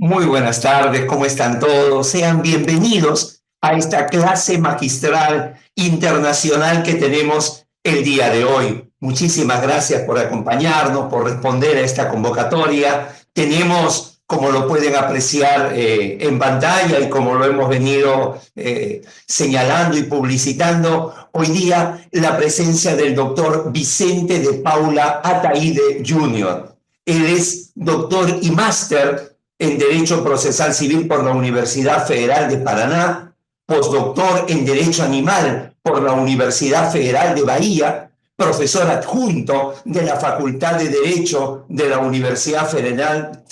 Muy buenas tardes, ¿cómo están todos? Sean bienvenidos a esta clase magistral internacional que tenemos el día de hoy. Muchísimas gracias por acompañarnos, por responder a esta convocatoria. Tenemos, como lo pueden apreciar en pantalla y como lo hemos venido señalando y publicitando, hoy día la presencia del doctor Vicente de Paula Ataide Jr. Él es doctor y máster en Derecho Procesal Civil por la Universidad Federal de Paraná, postdoctor en Derecho Animal por la Universidad Federal de Bahía, profesor adjunto de la Facultad de Derecho de la Universidad Federal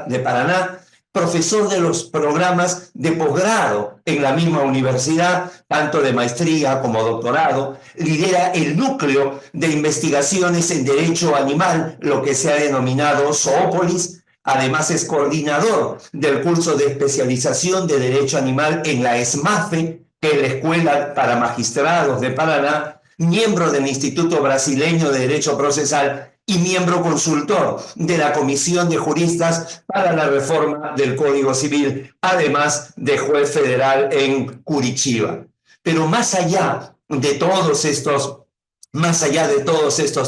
de Paraná, profesor de los programas de posgrado en la misma universidad, tanto de maestría como doctorado, lidera el núcleo de investigaciones en derecho animal, lo que se ha denominado Zoopolis. Además es coordinador del curso de especialización de Derecho Animal en la ESMAFE, que es la Escuela para Magistrados de Paraná, miembro del Instituto Brasileño de Derecho Procesal y miembro consultor de la Comisión de Juristas para la Reforma del Código Civil, además de juez federal en Curitiba. Pero más allá de todos estos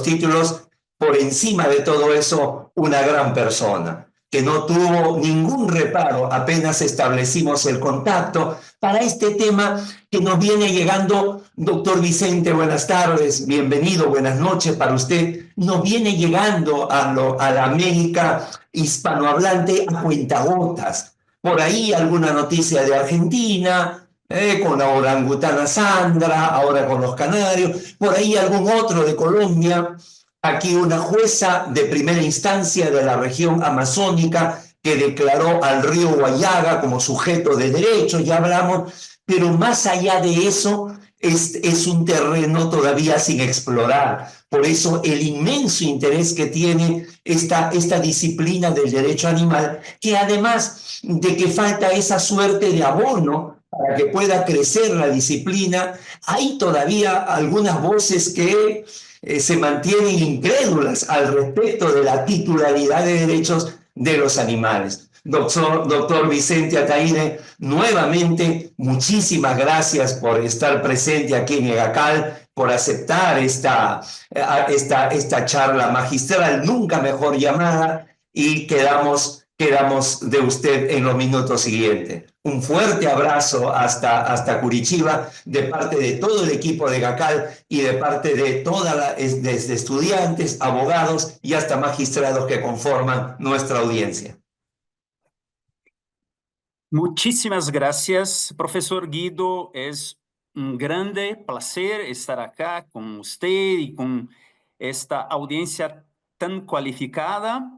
títulos, por encima de todo eso, una gran persona que no tuvo ningún reparo apenas establecimos el contacto para este tema que nos viene llegando. Doctor Vicente, buenas tardes, bienvenido, buenas noches para usted. Nos viene llegando a la América hispanohablante a cuentagotas. Por ahí alguna noticia de Argentina, con la orangutana Sandra, ahora con los canarios, por ahí algún otro de Colombia. Aquí una jueza de primera instancia de la región amazónica que declaró al río Guayaga como sujeto de derecho, ya hablamos, pero más allá de eso es un terreno todavía sin explorar. Por eso el inmenso interés que tiene esta disciplina del derecho animal, que además de que falta esa suerte de abono para que pueda crecer la disciplina, hay todavía algunas voces que se mantienen incrédulas al respecto de la titularidad de derechos de los animales. Doctor Vicente Ataide, nuevamente muchísimas gracias por estar presente aquí en EGACAL, por aceptar esta charla magistral, nunca mejor llamada, y quedamos de usted en los minutos siguientes. Un fuerte abrazo hasta Curitiba de parte de todo el equipo de GACAL y de parte de desde estudiantes, abogados y hasta magistrados que conforman nuestra audiencia. Muchísimas gracias, profesor Guido. Es un grande placer estar acá con usted y con esta audiencia tan cualificada.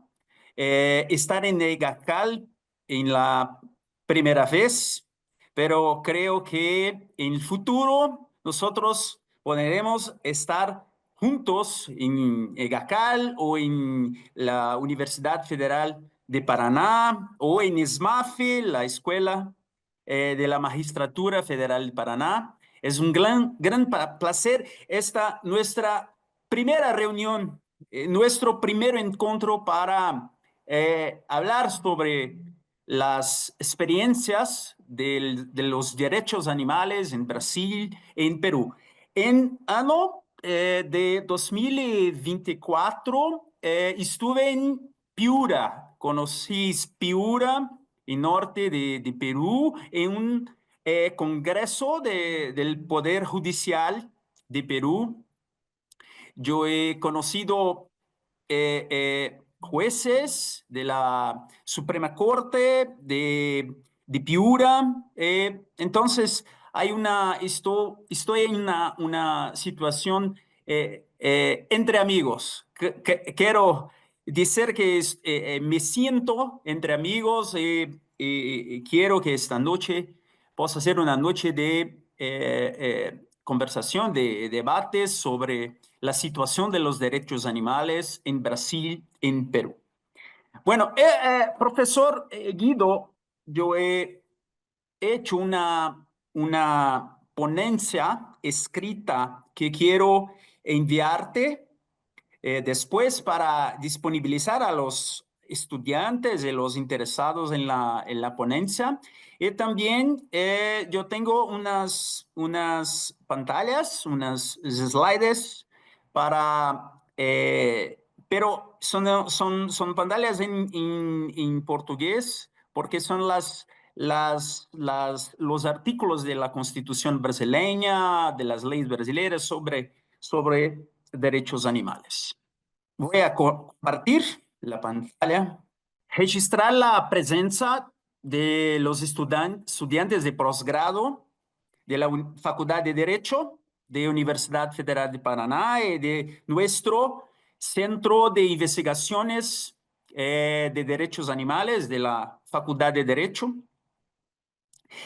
Estar en EGACAL en la primera vez, pero creo que en el futuro nosotros podremos estar juntos en EGACAL o en la Universidad Federal de Paraná o en ESMAFE, la Escuela de la Magistratura Federal de Paraná. Es un gran placer esta nuestra primera reunión, nuestro primer encuentro para hablar sobre las experiencias de los derechos animales en Brasil y en Perú. En año de 2024 estuve en Piura, conocí Piura, en norte de Perú, en un congreso del Poder Judicial de Perú. Yo he conocido jueces de la Suprema Corte de Piura. Entonces, estoy en una situación entre amigos. Quiero decir que me siento entre amigos y quiero que esta noche possa ser una noche de conversación, de debates sobre la situación de los derechos animales en Brasil, en Perú. Bueno, profesor Guido, yo he hecho una ponencia escrita que quiero enviarte después para disponibilizar a los estudiantes y los interesados en la ponencia. Y también yo tengo unas pantallas, unas slides para, pero son pantallas en portugués porque son los artículos de la Constitución brasileña, de las leyes brasileñas sobre derechos animales. Voy a compartir la pantalla. Registrar la presencia de los estudiantes de posgrado de la Facultad de Derecho de Universidad Federal de Paraná y de nuestro Centro de Investigaciones de Derechos Animales de la Facultad de Derecho.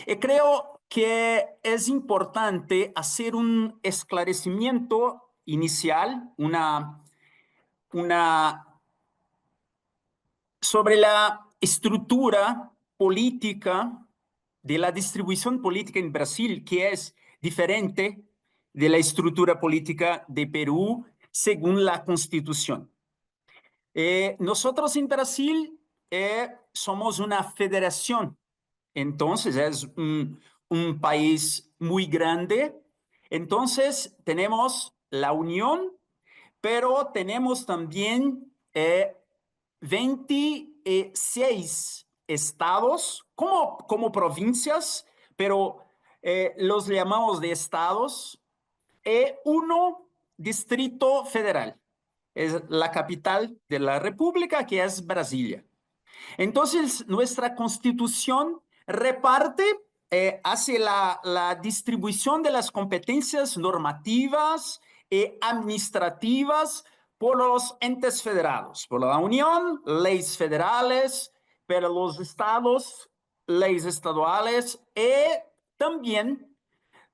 Y creo que es importante hacer un esclarecimiento inicial, sobre la estructura política de la distribución política en Brasil, que es diferente de la estructura política de Perú según la Constitución. Nosotros en Brasil somos una federación, entonces es un país muy grande. Entonces tenemos la Unión, pero tenemos también 26 estados como provincias, pero los llamamos de estados, y uno distrito federal. Es la capital de la República, que es Brasilia. Entonces, nuestra Constitución reparte, hace la distribución de las competencias normativas y administrativas por los entes federados, por la Unión, leyes federales, pero los estados, leyes estaduales, y también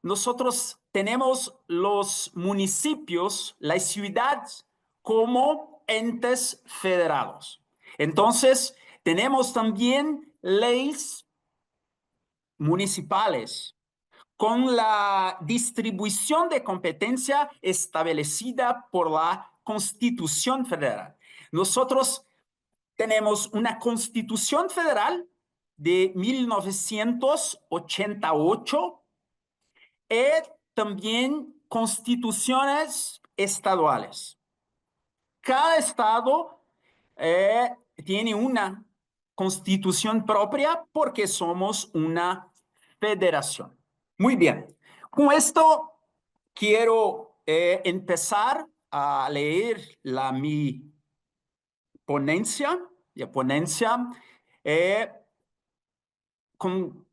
nosotros tenemos los municipios, las ciudades, como entes federados. Entonces, tenemos también leyes municipales con la distribución de competencia establecida por la Constitución Federal. Nosotros tenemos una Constitución Federal de 1988 y también constituciones estaduales. Cada estado tiene una constitución propia porque somos una federación. Muy bien. Con esto quiero empezar a leer mi ponencia, con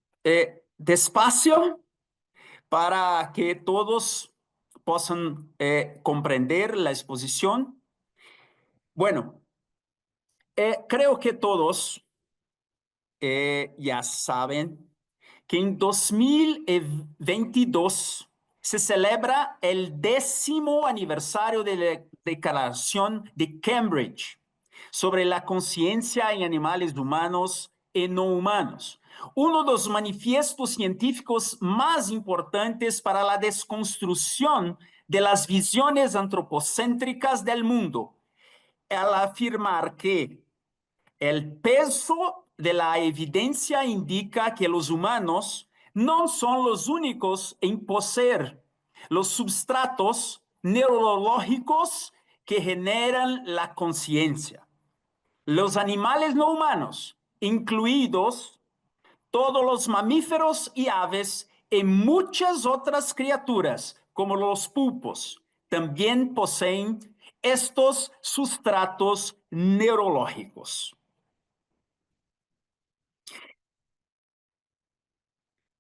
despacio para que todos puedan comprender la exposición. Bueno, creo que todos ya saben que en 2022 se celebra el 10º aniversario de la Declaración de Cambridge sobre la conciencia en animales humanos y no humanos, uno de los manifiestos científicos más importantes para la desconstrucción de las visiones antropocéntricas del mundo, al afirmar que el peso de la evidencia indica que los humanos no son los únicos en poseer los substratos neurológicos que generan la conciencia. Los animales no humanos, incluidos todos los mamíferos y aves y muchas otras criaturas, como los pulpos, también poseen estos sustratos neurológicos.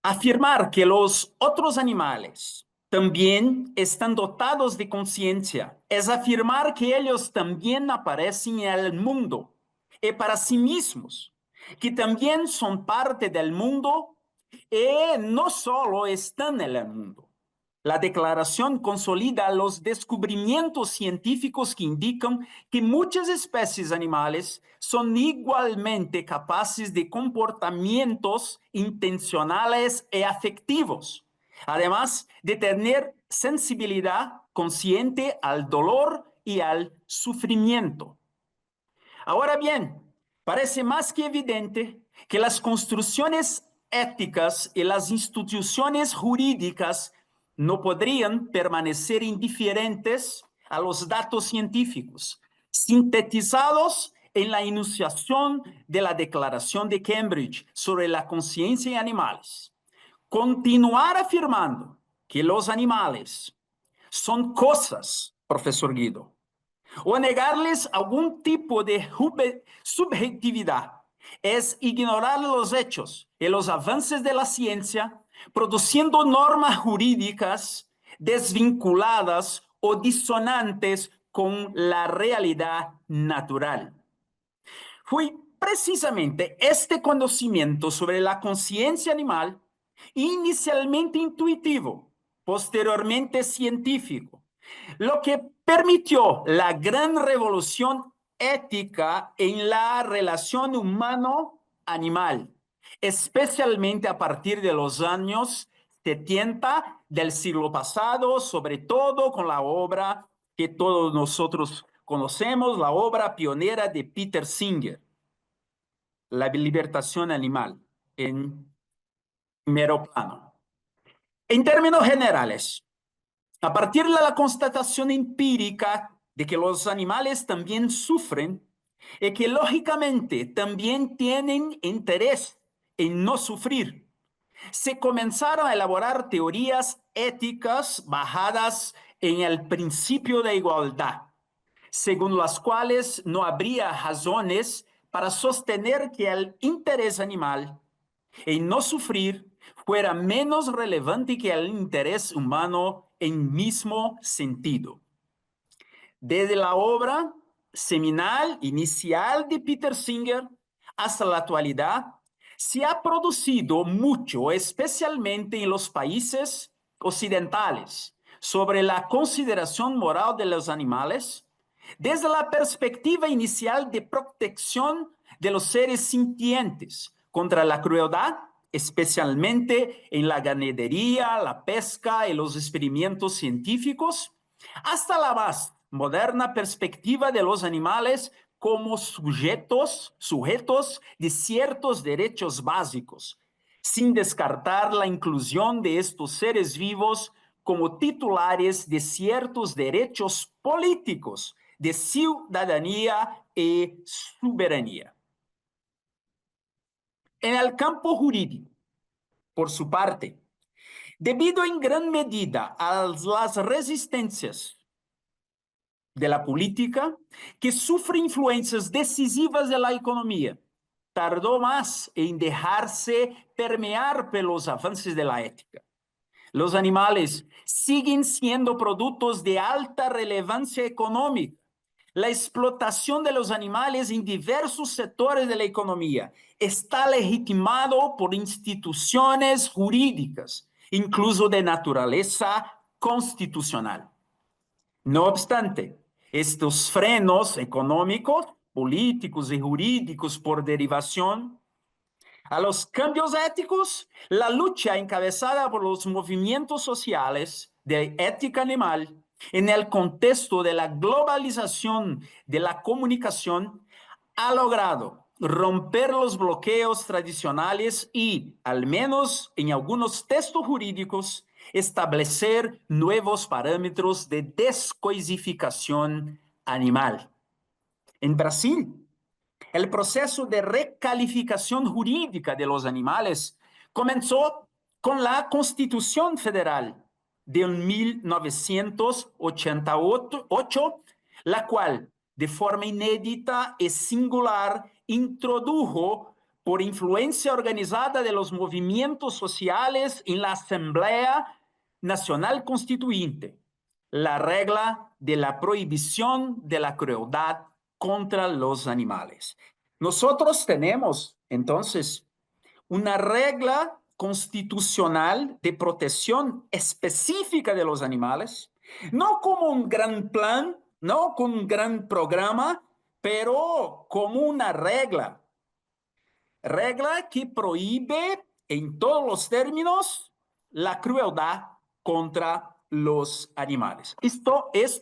Afirmar que los otros animales también están dotados de conciencia es afirmar que ellos también aparecen en el mundo y para sí mismos, que también son parte del mundo y no solo están en el mundo. La declaración consolida los descubrimientos científicos que indican que muchas especies animales son igualmente capaces de comportamientos intencionales y afectivos, además de tener sensibilidad consciente al dolor y al sufrimiento. Ahora bien, parece más que evidente que las construcciones éticas y las instituciones jurídicas no podrían permanecer indiferentes a los datos científicos, sintetizados en la enunciación de la Declaración de Cambridge sobre la conciencia en animales. Continuar afirmando que los animales son cosas, profesor Guido, o negarles algún tipo de subjetividad es ignorar los hechos y los avances de la ciencia, produciendo normas jurídicas desvinculadas o disonantes con la realidad natural. Fue precisamente este conocimiento sobre la conciencia animal, inicialmente intuitivo, posteriormente científico, lo que permitió la gran revolución ética en la relación humano-animal, especialmente a partir de los años 70 del siglo pasado, sobre todo con la obra que todos nosotros conocemos, la obra pionera de Peter Singer, La libertación animal, en mero plano. En términos generales, a partir de la constatación empírica de que los animales también sufren y que lógicamente también tienen interés en no sufrir, se comenzaron a elaborar teorías éticas basadas en el principio de igualdad, según las cuales no habría razones para sostener que el interés animal en no sufrir fuera menos relevante que el interés humano en mismo sentido. Desde la obra seminal inicial de Peter Singer hasta la actualidad, se ha producido mucho, especialmente en los países occidentales, sobre la consideración moral de los animales, desde la perspectiva inicial de protección de los seres sintientes contra la crueldad, especialmente en la ganadería, la pesca y los experimentos científicos, hasta la más moderna perspectiva de los animales como sujetos de ciertos derechos básicos, sin descartar la inclusión de estos seres vivos como titulares de ciertos derechos políticos de ciudadanía y soberanía. En el campo jurídico, por su parte, debido en gran medida a las resistencias de la política, que sufre influencias decisivas de la economía, tardó más en dejarse permear por los avances de la ética. Los animales siguen siendo productos de alta relevancia económica. La explotación de los animales en diversos sectores de la economía está legitimado por instituciones jurídicas, incluso de naturaleza constitucional. No obstante, estos frenos económicos, políticos y jurídicos por derivación a los cambios éticos, la lucha encabezada por los movimientos sociales de ética animal en el contexto de la globalización de la comunicación ha logrado romper los bloqueos tradicionales y, al menos en algunos textos jurídicos, establecer nuevos parámetros de descoisificación animal. En Brasil, el proceso de recalificación jurídica de los animales comenzó con la Constitución Federal de 1988, la cual, de forma inédita y singular, introdujo, por influencia organizada de los movimientos sociales en la Asamblea Nacional Constituyente, la regla de la prohibición de la crueldad contra los animales. Nosotros tenemos, entonces, una regla constitucional de protección específica de los animales, no como un gran plan, no como un gran programa, pero como una regla que prohíbe en todos los términos la crueldad contra los animales. Esto es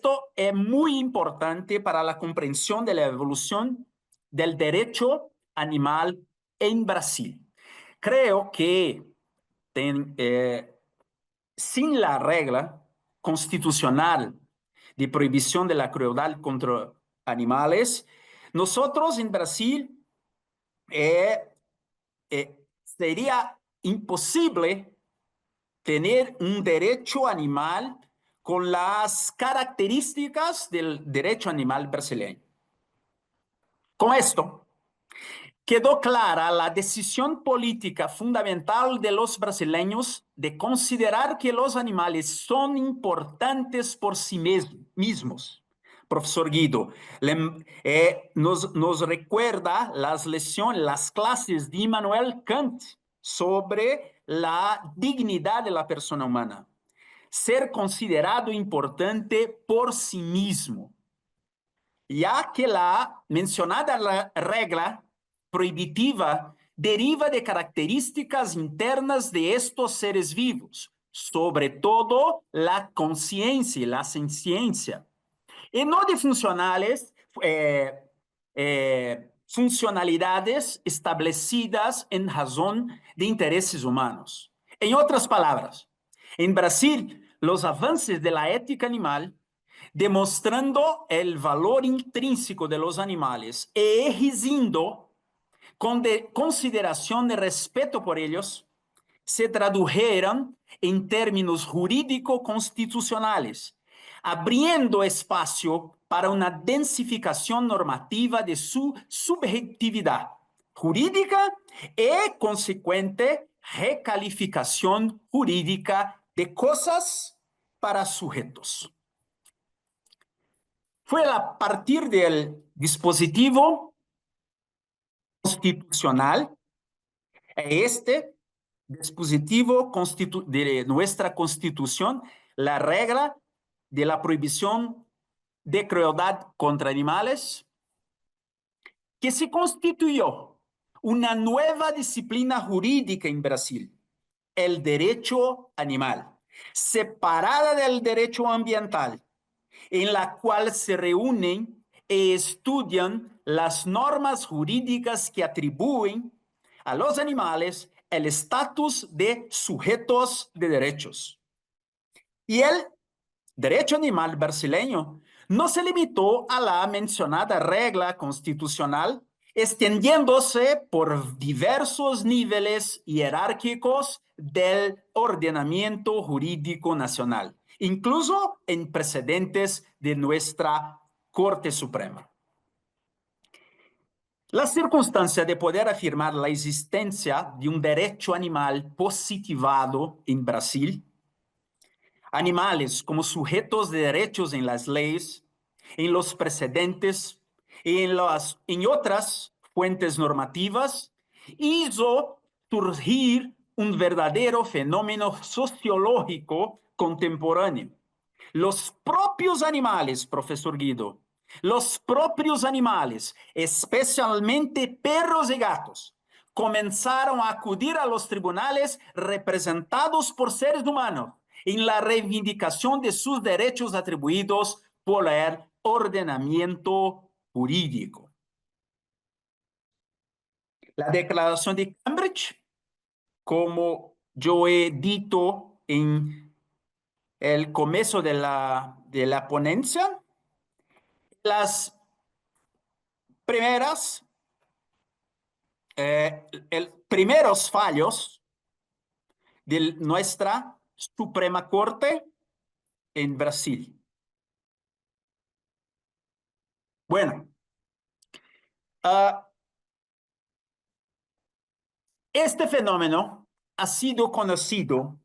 muy importante para la comprensión de la evolución del derecho animal en Brasil. Creo que sin la regla constitucional de prohibición de la crueldad contra animales, nosotros en Brasil sería imposible tener un derecho animal con las características del derecho animal brasileño. Con esto, quedó clara la decisión política fundamental de los brasileños de considerar que los animales son importantes por sí mismos. Profesor Guido, nos recuerda las clases de Immanuel Kant sobre la dignidad de la persona humana. Ser considerado importante por sí mismo, ya que la mencionada regla prohibitiva deriva de características internas de estos seres vivos, sobre todo la conciencia y la senciencia, y no de funcionalidades establecidas en razón de intereses humanos. En otras palabras, en Brasil, los avances de la ética animal, demostrando el valor intrínseco de los animales e exigiendo consideración de respeto por ellos, se tradujeron en términos jurídico-constitucionales, abriendo espacio para una densificación normativa de su subjetividad jurídica y consecuente recalificación jurídica de cosas para sujetos. Fue a partir del dispositivo constitucional, este dispositivo de nuestra Constitución, la regla de la prohibición de crueldad contra animales, que se constituyó una nueva disciplina jurídica en Brasil, el derecho animal, separada del derecho ambiental, en la cual se reúnen y estudian las normas jurídicas que atribuyen a los animales el estatus de sujetos de derechos. Y el derecho animal brasileño no se limitó a la mencionada regla constitucional, extendiéndose por diversos niveles jerárquicos del ordenamiento jurídico nacional, incluso en precedentes de nuestra Corte Suprema. La circunstancia de poder afirmar la existencia de un derecho animal positivado en Brasil, animales como sujetos de derechos en las leyes, en los precedentes y en otras fuentes normativas, hizo surgir un verdadero fenómeno sociológico contemporáneo. Los propios animales, profesor Guido, los propios animales, especialmente perros y gatos, comenzaron a acudir a los tribunales representados por seres humanos en la reivindicación de sus derechos atribuidos por el ordenamiento jurídico. La Declaración de Cambridge, como yo he dicho en el comienzo de la ponencia, las primeros fallos de nuestra Suprema Corte en Brasil. Bueno, este fenómeno ha sido conocido.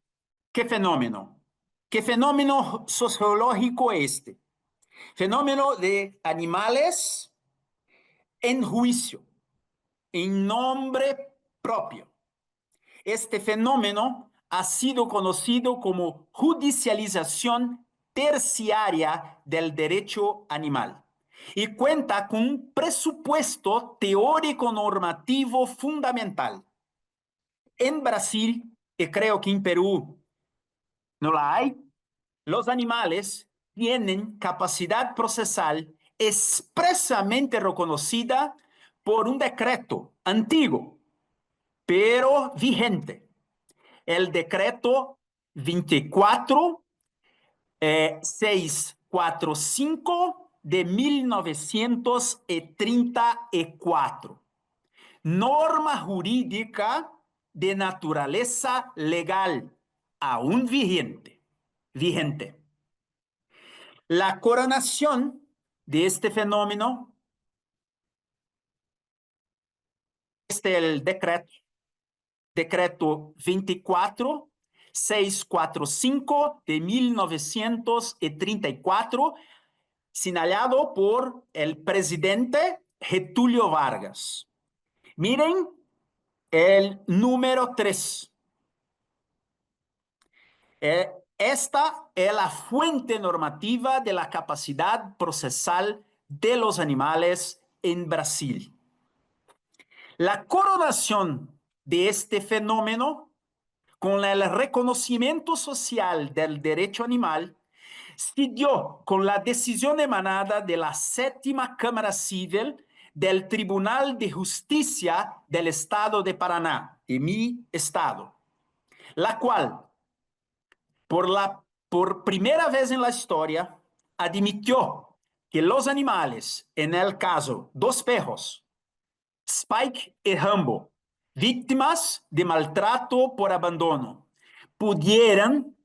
¿Qué fenómeno? ¿Qué fenómeno sociológico es este? Fenómeno de animales en juicio, en nombre propio. Este fenómeno ha sido conocido como judicialización terciaria del derecho animal y cuenta con un presupuesto teórico normativo fundamental. En Brasil, y creo que en Perú no la hay, los animales tienen capacidad procesal expresamente reconocida por un decreto antiguo, pero vigente. El decreto 24645 de 1934. Norma jurídica de naturaleza legal, aún vigente. La coronación de este fenómeno es el decreto 24645 de 1934, señalado por el presidente Getúlio Vargas. Miren el número 3. Esta es la fuente normativa de la capacidad procesal de los animales en Brasil. La coronación de este fenómeno con el reconocimiento social del derecho animal se dio con la decisión emanada de la Séptima Cámara Civil del Tribunal de Justicia del Estado de Paraná, de mi estado, la cual, por primera vez en la historia, admitió que los animales, en el caso dos perros, Spike y Rambo, víctimas de maltrato por abandono, pudieran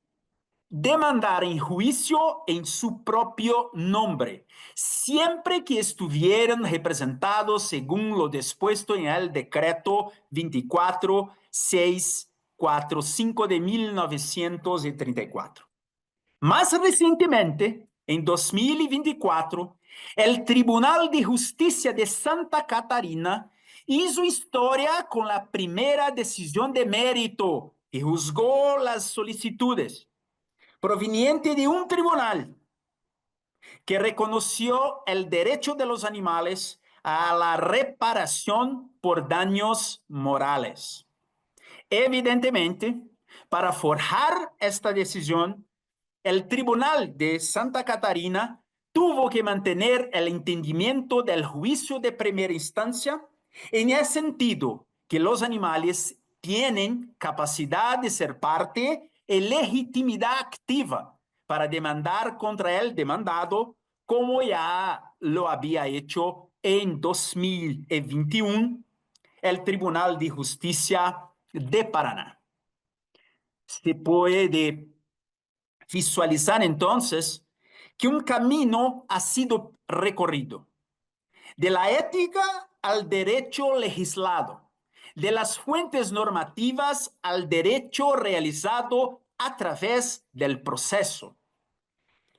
demandar en juicio en su propio nombre, siempre que estuvieran representados según lo dispuesto en el decreto 24645 de 1934. Más recientemente, en 2024, el Tribunal de Justicia de Santa Catarina hizo historia con la primera decisión de mérito y juzgó las solicitudes proveniente de un tribunal que reconoció el derecho de los animales a la reparación por daños morales. Evidentemente, para forjar esta decisión, el Tribunal de Santa Catarina tuvo que mantener el entendimiento del juicio de primera instancia en el sentido que los animales tienen capacidad de ser parte y legitimidad activa para demandar contra el demandado, como ya lo había hecho en 2021 el Tribunal de Justicia de Paraná. Se puede visualizar entonces que un camino ha sido recorrido, de la ética al derecho legislado, de las fuentes normativas al derecho realizado a través del proceso.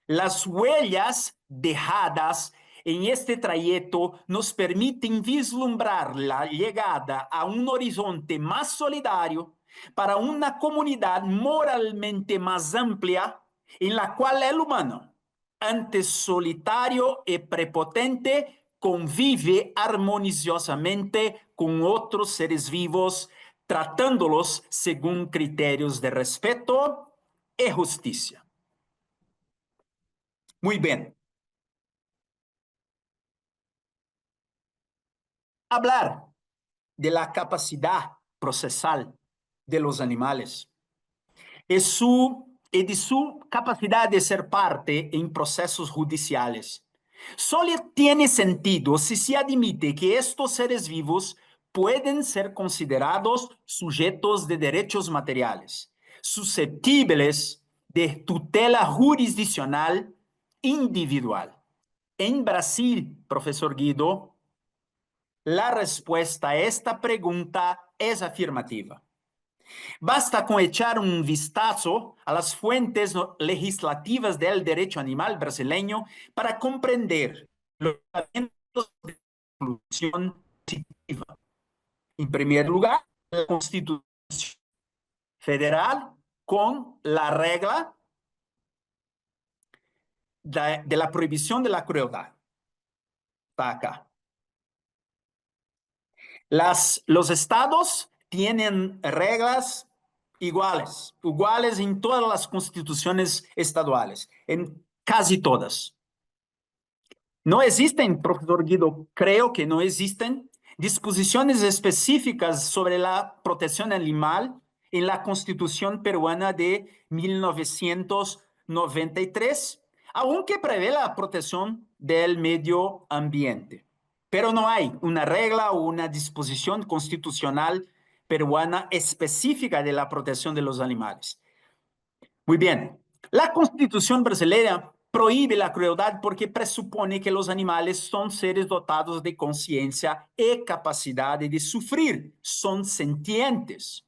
Las huellas dejadas en este trayecto nos permiten vislumbrar la llegada a un horizonte más solidario para una comunidad moralmente más amplia en la cual el humano, antes solitario y prepotente, convive armoniosamente con otros seres vivos, tratándolos según criterios de respeto y justicia. Muy bien. Hablar de la capacidad procesal de los animales y de su capacidad de ser parte en procesos judiciales solo tiene sentido si se admite que estos seres vivos pueden ser considerados sujetos de derechos materiales, susceptibles de tutela jurisdiccional individual. En Brasil, profesor Guido, la respuesta a esta pregunta es afirmativa. Basta con echar un vistazo a las fuentes legislativas del derecho animal brasileño para comprender los elementos de solución positiva. En primer lugar, la Constitución Federal con la regla de la prohibición de la crueldad. Está acá. Los estados tienen reglas iguales en todas las constituciones estaduales, en casi todas. No existen, profesor Guido, creo que no existen disposiciones específicas sobre la protección animal en la Constitución peruana de 1993, aunque prevé la protección del medio ambiente. Pero no hay una regla o una disposición constitucional peruana específica de la protección de los animales. Muy bien, la Constitución brasileña prohíbe la crueldad porque presupone que los animales son seres dotados de conciencia y capacidad de sufrir, son sentientes.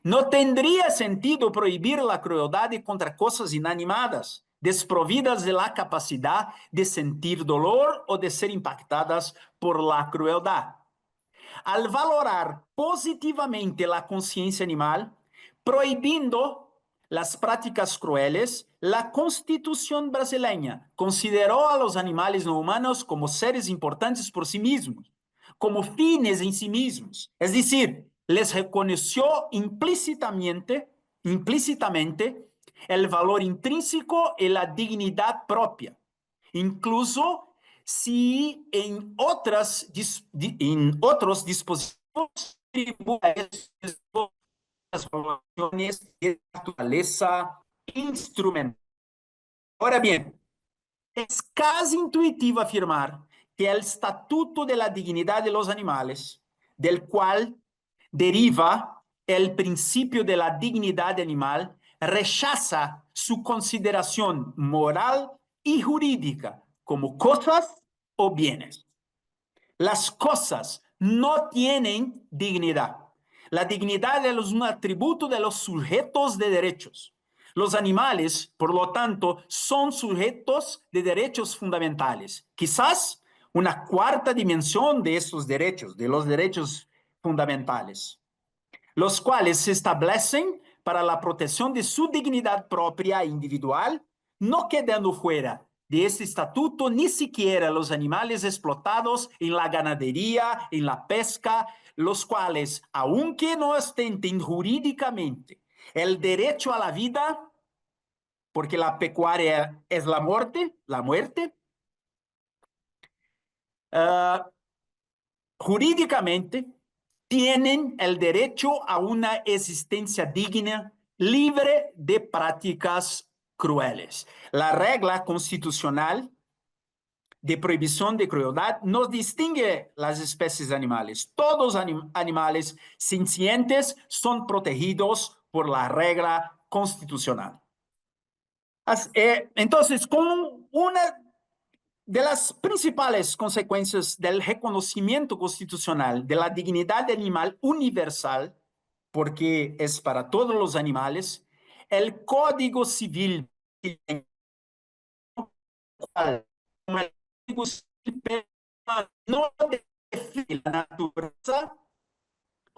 No tendría sentido prohibir la crueldad contra cosas inanimadas, desprovidas de la capacidad de sentir dolor o de ser impactadas por la crueldad. Al valorar positivamente la conciencia animal, prohibiendo las prácticas crueles, la Constitución brasileña consideró a los animales no humanos como seres importantes por sí mismos, como fines en sí mismos. Es decir, les reconoció implícitamente el valor intrínseco y la dignidad propia, incluso si en otros dispositivos tributarios las relaciones de naturaleza instrumental. Ahora bien, es casi intuitivo afirmar que el Estatuto de la Dignidad de los Animales, del cual deriva el principio de la dignidad animal, rechaza su consideración moral y jurídica como cosas o bienes. Las cosas no tienen dignidad. La dignidad es un atributo de los sujetos de derechos. Los animales, por lo tanto, son sujetos de derechos fundamentales. Quizás una cuarta dimensión de estos derechos, de los derechos fundamentales, los cuales se establecen para la protección de su dignidad propia e individual, no quedando fuera de este estatuto ni siquiera los animales explotados en la ganadería, en la pesca, los cuales, aunque no ostenten jurídicamente el derecho a la vida, porque la pecuaria es la muerte, jurídicamente tienen el derecho a una existencia digna, libre de prácticas crueles. La regla constitucional de prohibición de crueldad no distingue las especies animales. Todos animales sintientes son protegidos por la regla constitucional. Entonces, con una de las principales consecuencias del reconocimiento constitucional de la dignidad animal universal, porque es para todos los animales, el Código Civil, como el Código Civil no define la naturaleza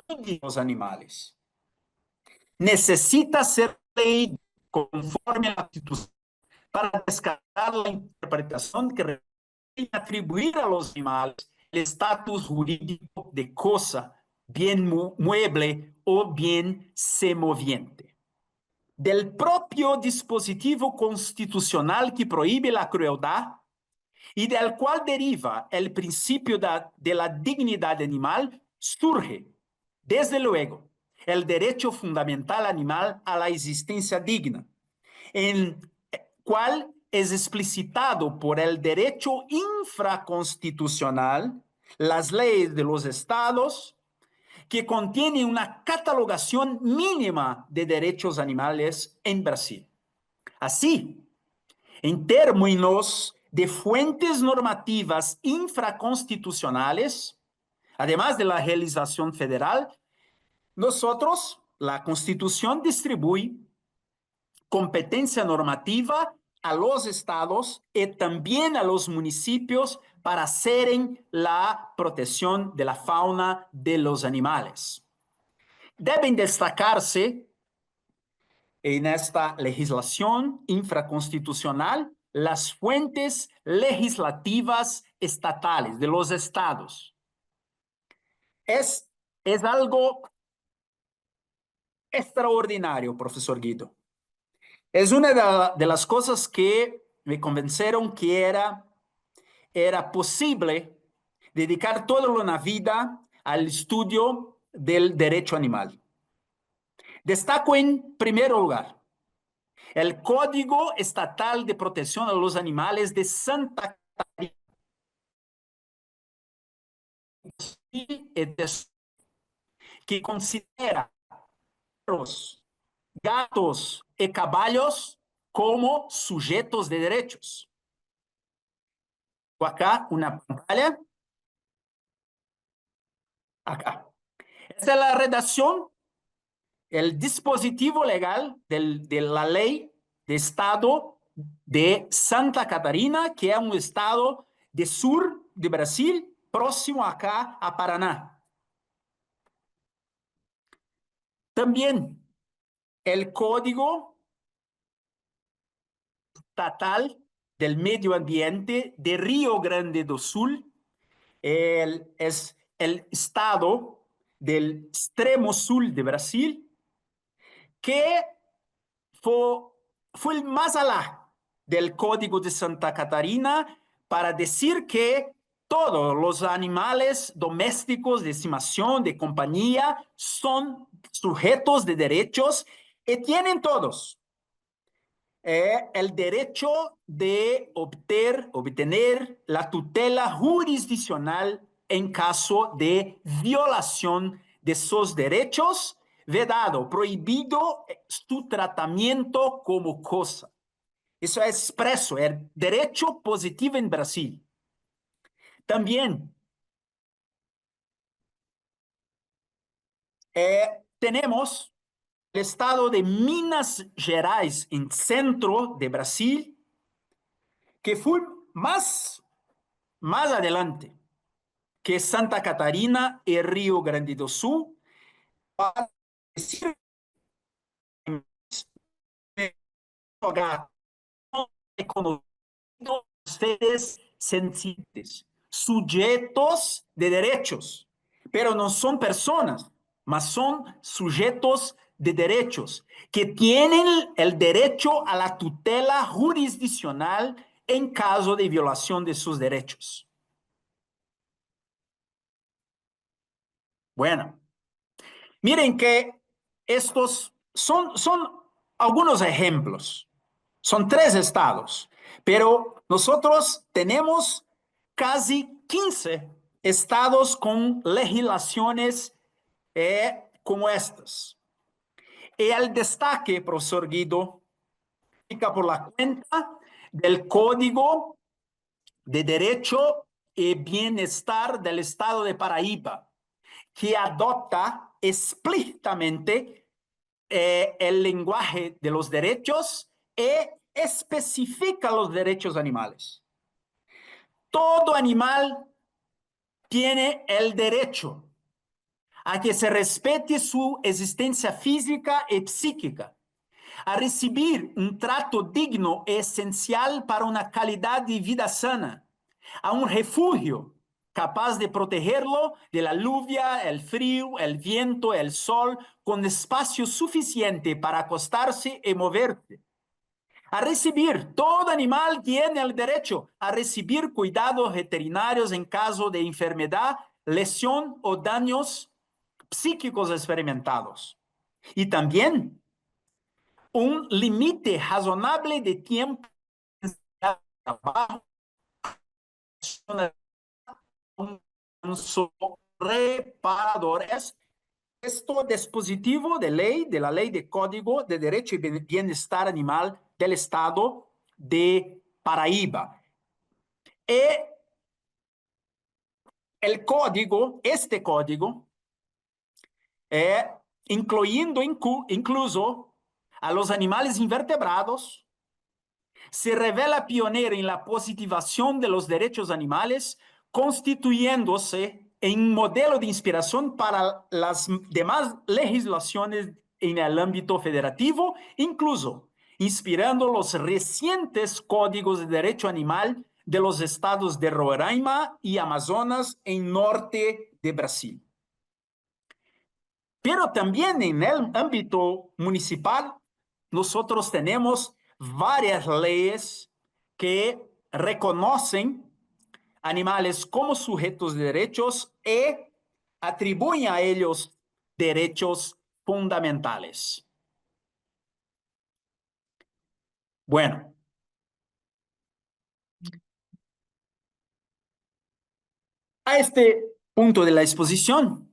de los animales, necesita ser leído conforme a la Constitución para descartar la interpretación que atribuir a los animales el estatus jurídico de cosa, bien mueble o bien semoviente. Del propio dispositivo constitucional que prohíbe la crueldad y del cual deriva el principio de la dignidad animal, surge, desde luego, el derecho fundamental animal a la existencia digna, en cual es explicitado por el derecho infraconstitucional, las leyes de los estados, que contiene una catalogación mínima de derechos animales en Brasil. Así, en términos de fuentes normativas infraconstitucionales, además de la legislación federal, nosotros, la Constitución distribuye competencia normativa a los estados y también a los municipios para hacer la protección de la fauna de los animales. Deben destacarse en esta legislación infraconstitucional las fuentes legislativas estatales de los estados. Es algo extraordinario, profesor Guido. Es una de las cosas que me convencieron que era posible dedicar toda una vida al estudio del derecho animal. Destaco en primer lugar el Código Estatal de Protección a los Animales de Santa Catarina, que considera perros, gatos y caballos como sujetos de derechos. Acá una pantalla. Acá. Esta es la redacción, el dispositivo legal de la ley de Estado de Santa Catarina, que es un estado de sur de Brasil, próximo acá a Paraná. También el Código Estatal del Medio Ambiente de Río Grande do Sul, es el estado del extremo sur de Brasil, que fue más allá del Código de Santa Catarina para decir que todos los animales domésticos de estimación, de compañía, son sujetos de derechos y tienen todos el derecho de obtener la tutela jurisdiccional en caso de violación de sus derechos, vedado, prohibido su tratamiento como cosa. Eso es expreso, es derecho positivo en Brasil. También tenemos el estado de Minas Gerais, en centro de Brasil, que fue más adelante que Santa Catarina y Río Grande do Sul, para decir ustedes sensibles, sujetos de derechos, pero no son personas, mas son sujetos de derechos que tienen el derecho a la tutela jurisdiccional en caso de violación de sus derechos. Bueno, miren que estos son algunos ejemplos. Son 3 estados, pero nosotros tenemos casi 15 estados con legislaciones como estas. Y el destaque, profesor Guido, fica por la cuenta del Código de Derecho y Bienestar del Estado de Paraíba, que adopta explícitamente el lenguaje de los derechos y especifica los derechos animales. Todo animal tiene el derecho a que se respete su existencia física y psíquica, a recibir un trato digno y esencial para una calidad de vida sana, a un refugio capaz de protegerlo de la lluvia, el frío, el viento, el sol, con espacio suficiente para acostarse y moverse. A recibir, todo animal tiene el derecho a recibir cuidados veterinarios en caso de enfermedad, lesión o daños psíquicos experimentados. Y también un límite razonable de tiempo de trabajo, reparador. Esto dispositivo de ley, de la ley de Código de Derecho y Bienestar Animal del Estado de Paraíba. El código, este código, incluyendo incluso a los animales invertebrados, se revela pionero en la positivación de los derechos animales, constituyéndose en un modelo de inspiración para las demás legislaciones en el ámbito federativo, incluso inspirando los recientes códigos de derecho animal de los estados de Roraima y Amazonas en norte de Brasil. Pero también en el ámbito municipal, nosotros tenemos varias leyes que reconocen animales como sujetos de derechos y atribuyen a ellos derechos fundamentales. Bueno, a este punto de la exposición,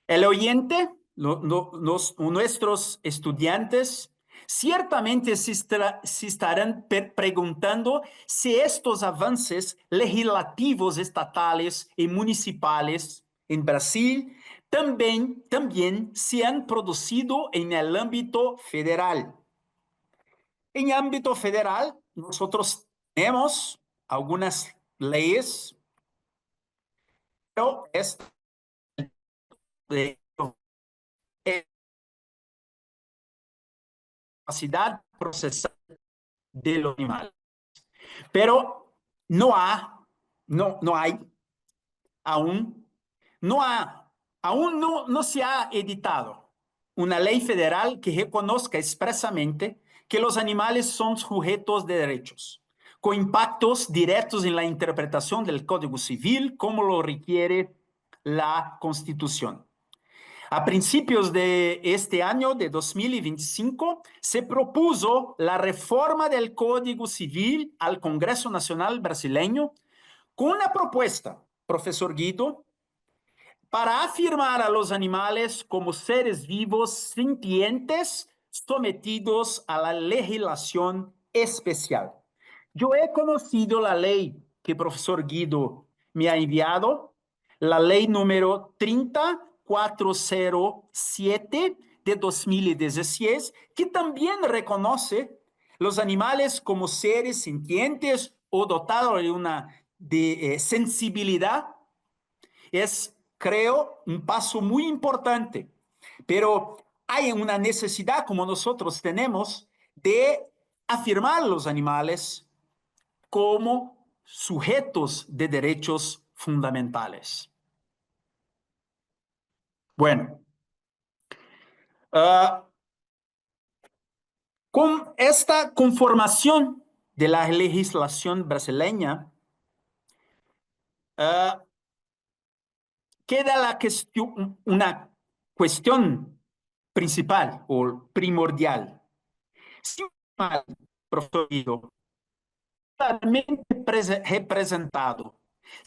el oyente, nuestros estudiantes, ciertamente se estarán preguntando si estos avances legislativos estatales y municipales en Brasil también se han producido en el ámbito federal. En ámbito federal, nosotros tenemos algunas leyes, pero esta de capacidad procesal de los animales. Pero no hay aún, aún no se ha editado una ley federal que reconozca expresamente que los animales son sujetos de derechos, con impactos directos en la interpretación del Código Civil, como lo requiere la Constitución. A principios de este año, de 2025, se propuso la reforma del Código Civil al Congreso Nacional Brasileño con una propuesta, profesor Guido, para afirmar a los animales como seres vivos sintientes sometidos a la legislación especial. Yo he conocido la ley que profesor Guido me ha enviado, la ley número 30407 de 2016, que también reconoce los animales como seres sintientes o dotados de una sensibilidad. Es, creo, un paso muy importante, pero hay una necesidad, como nosotros tenemos, de afirmar a los animales como sujetos de derechos fundamentales. Bueno, con esta conformación de la legislación brasileña, queda una cuestión principal o primordial. Si un animal, profesor Guido, claramente representado,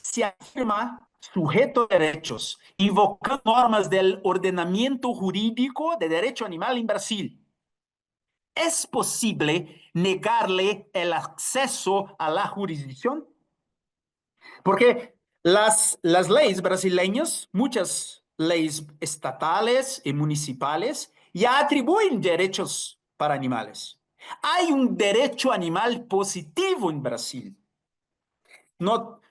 se afirma sujeto de derechos, invocando normas del ordenamiento jurídico de derecho animal en Brasil, ¿es posible negarle el acceso a la jurisdicción? Porque las leyes brasileñas, muchas leyes estatales y municipales, ya atribuyen derechos para animales. Hay un derecho animal positivo en Brasil. No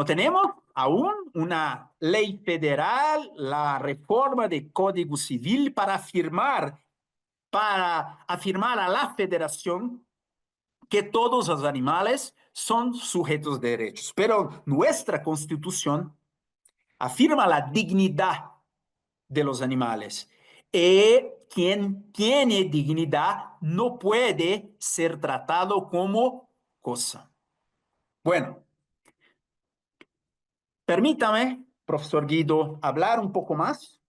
tenemos aún una ley federal, la reforma del Código Civil para afirmar a la federación que todos los animales son sujetos de derechos. Pero nuestra Constitución afirma la dignidad de los animales. Y quien tiene dignidad no puede ser tratado como cosa. Bueno, permítame, profesor Guido, hablar un poco más.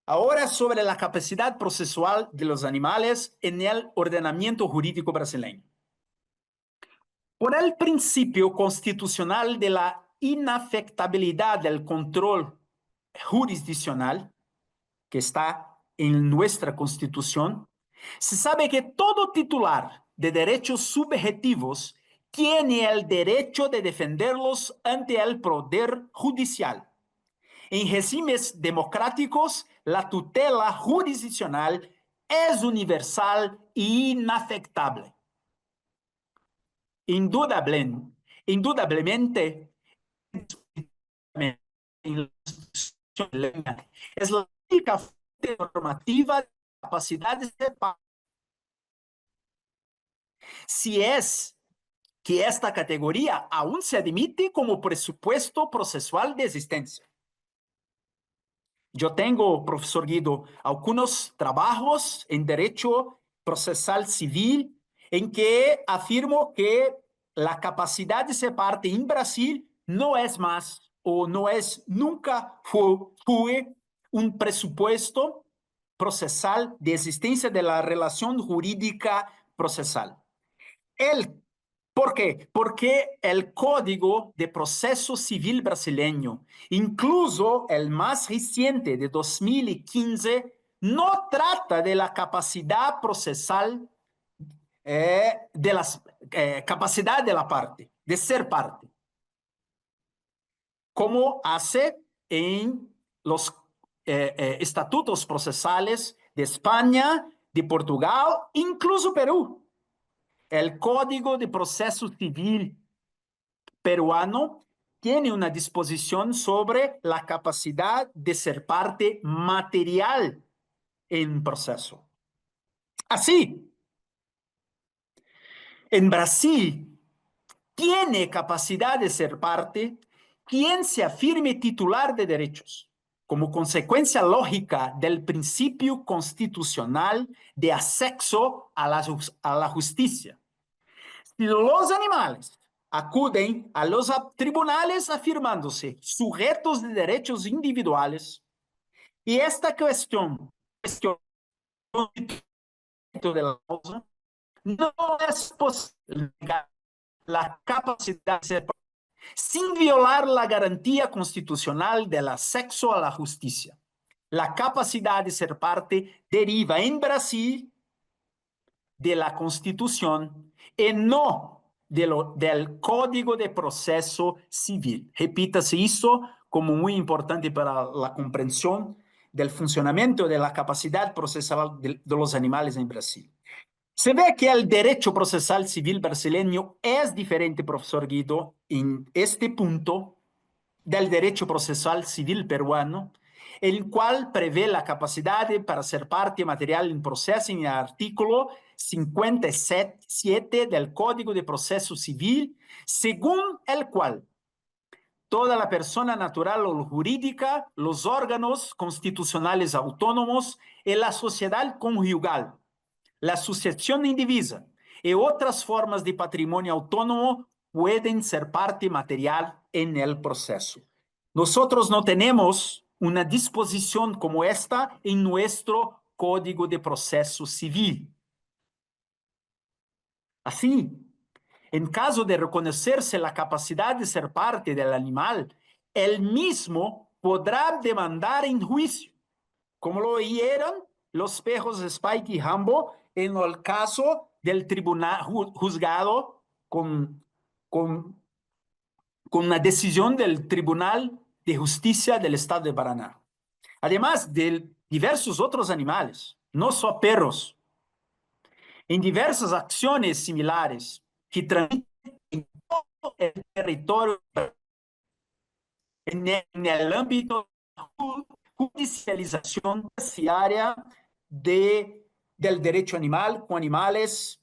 Ahora sobre la capacidad procesual de los animales en el ordenamiento jurídico brasileño. Por el principio constitucional de la inafectabilidad del control jurisdiccional, que está en nuestra Constitución, se sabe que todo titular de derechos subjetivos tiene el derecho de defenderlos ante el poder judicial. En regímenes democráticos, la tutela jurisdiccional es universal e inafectable. Indudablemente, es la única fuente normativa de capacidades de pago. Si es que esta categoría aún se admite como presupuesto procesual de existencia. Yo tengo, profesor Guido, algunos trabajos en derecho procesal civil en que afirmo que la capacidad de ser parte en Brasil no es más o no es, nunca fue un presupuesto procesal de existencia de la relación jurídica procesal. ¿Por qué? Porque el Código de Proceso Civil brasileño, incluso el más reciente de 2015, no trata de la capacidad procesal, de la capacidad de la parte, de ser parte, como hace en los estatutos procesales de España, de Portugal, incluso Perú. El Código de Proceso Civil peruano tiene una disposición sobre la capacidad de ser parte material en proceso. Así, en Brasil tiene capacidad de ser parte quien se afirme titular de derechos, como consecuencia lógica del principio constitucional de acceso a la justicia. Si los animales acuden a los tribunales afirmándose sujetos de derechos individuales, y esta cuestión de la causa, no es posible la capacidad de ser sin violar la garantía constitucional del acceso a la justicia. La capacidad de ser parte deriva en Brasil de la Constitución y no del Código de Proceso Civil. Repítase eso como muy importante para la comprensión del funcionamiento de la capacidad procesal de los animales en Brasil. Se ve que el derecho procesal civil brasileño es diferente, profesor Guido, en este punto del derecho procesal civil peruano, el cual prevé la capacidad para ser parte material en proceso en el artículo 57 del Código de Proceso Civil, según el cual toda la persona natural o jurídica, los órganos constitucionales autónomos y la sociedad conyugal, la sucesión indivisa y otras formas de patrimonio autónomo pueden ser parte material en el proceso. Nosotros no tenemos una disposición como esta en nuestro Código de Proceso Civil. Así, en caso de reconocerse la capacidad de ser parte del animal, el mismo podrá demandar en juicio, como lo hicieron los perros Spike y Hambo en el caso del tribunal juzgado con una decisión del Tribunal de Justicia del Estado de Paraná. Además de diversos otros animales, no solo perros, en diversas acciones similares que transitan en todo el territorio, en el ámbito de judicialización terciaria del derecho animal con animales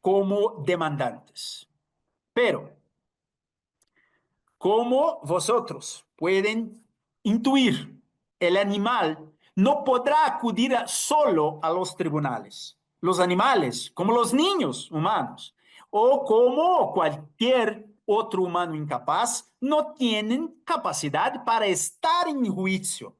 como demandantes. Pero, como vosotros pueden intuir, el animal no podrá acudir solo a los tribunales. Los animales, como los niños humanos, o como cualquier otro humano incapaz, no tienen capacidad para estar en juicio,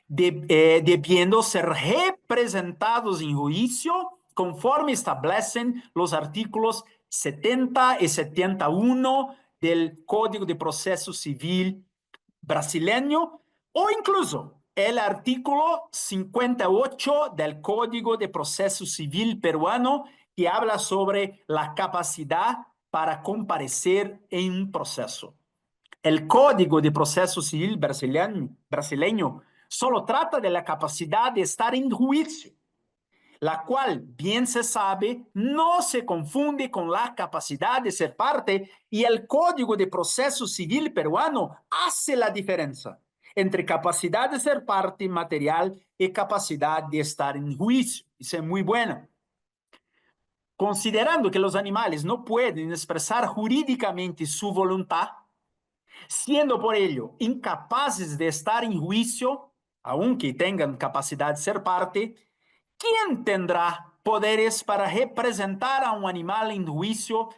debiendo ser representados en juicio conforme establecen los artículos 70 y 71 del Código de Proceso Civil brasileño, o incluso el artículo 58 del Código de Proceso Civil peruano, que habla sobre la capacidad para comparecer en un proceso. El Código de Proceso Civil brasileño solo trata de la capacidad de estar en juicio, la cual, bien se sabe, no se confunde con la capacidad de ser parte, y el Código de Proceso Civil peruano hace la diferencia entre capacidad de ser parte material y capacidad de estar en juicio. Eso es muy bueno. Considerando que los animales no pueden expresar jurídicamente su voluntad, siendo por ello incapaces de estar en juicio, aunque tengan capacidad de ser parte, ¿quién tendrá poderes para representar a un animal en juicio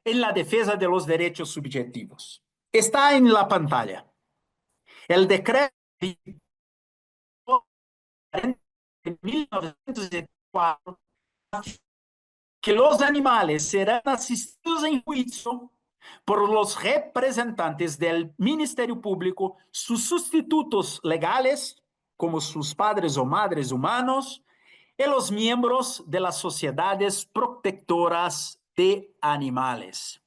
en la defensa de los derechos subjetivos. Está en la pantalla. El decreto de 1904 que los animales serán asistidos en juicio por los representantes del Ministerio Público, sus sustitutos legales, como sus padres o madres humanos, y los miembros de las sociedades protectoras de animales.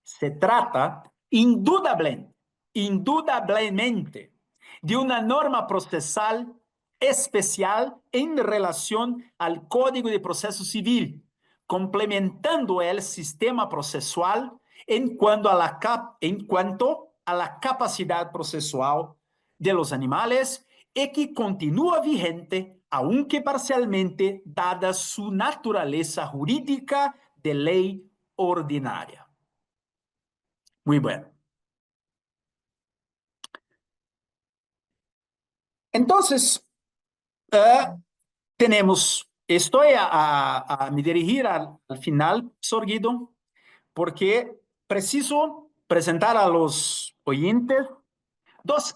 Se trata, indudablemente, de una norma procesal especial en relación al Código de Proceso Civil, complementando el sistema procesual en cuanto a la capacidad procesual de los animales y que continúa vigente, aunque parcialmente, dada su naturaleza jurídica de ley ordinaria. Muy bueno. Entonces, estoy a me dirigir al final, Sor Guido, porque preciso presentar a los oyentes dos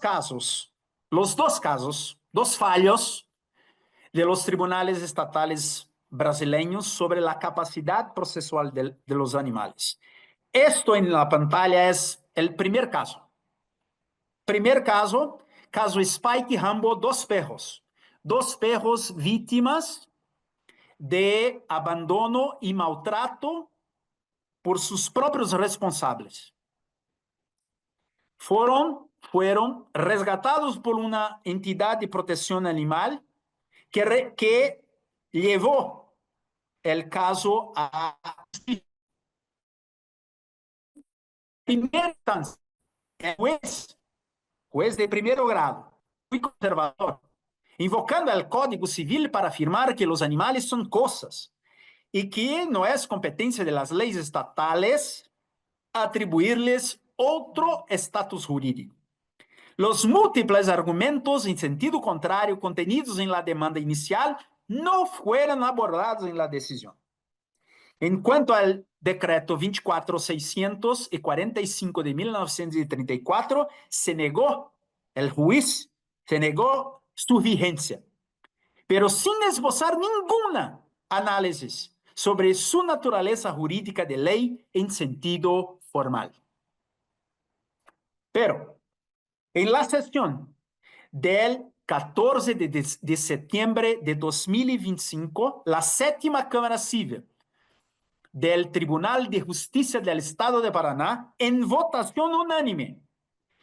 fallos de los tribunales estatales brasileños sobre la capacidad procesual de los animales. Esto en la pantalla es el primer caso. Primer caso, caso Spike y Rambo, dos perros víctimas de abandono y maltrato por sus propios responsables. Fueron resgatados por una entidad de protección animal que llevó el caso a primera instancia. El juez de primer grado, muy conservador, invocando el Código Civil para afirmar que los animales son cosas y que no es competencia de las leyes estatales atribuirles otro estatus jurídico. Los múltiples argumentos en sentido contrario contenidos en la demanda inicial no fueron abordados en la decisión. En cuanto al decreto 24.645 de 1934, el juez se negó su vigencia, pero sin esbozar ninguna análisis sobre su naturaleza jurídica de ley en sentido formal. Pero en la sesión del 14 de septiembre de 2025, la séptima Cámara Civil del Tribunal de Justicia del Estado de Paraná, en votación unánime,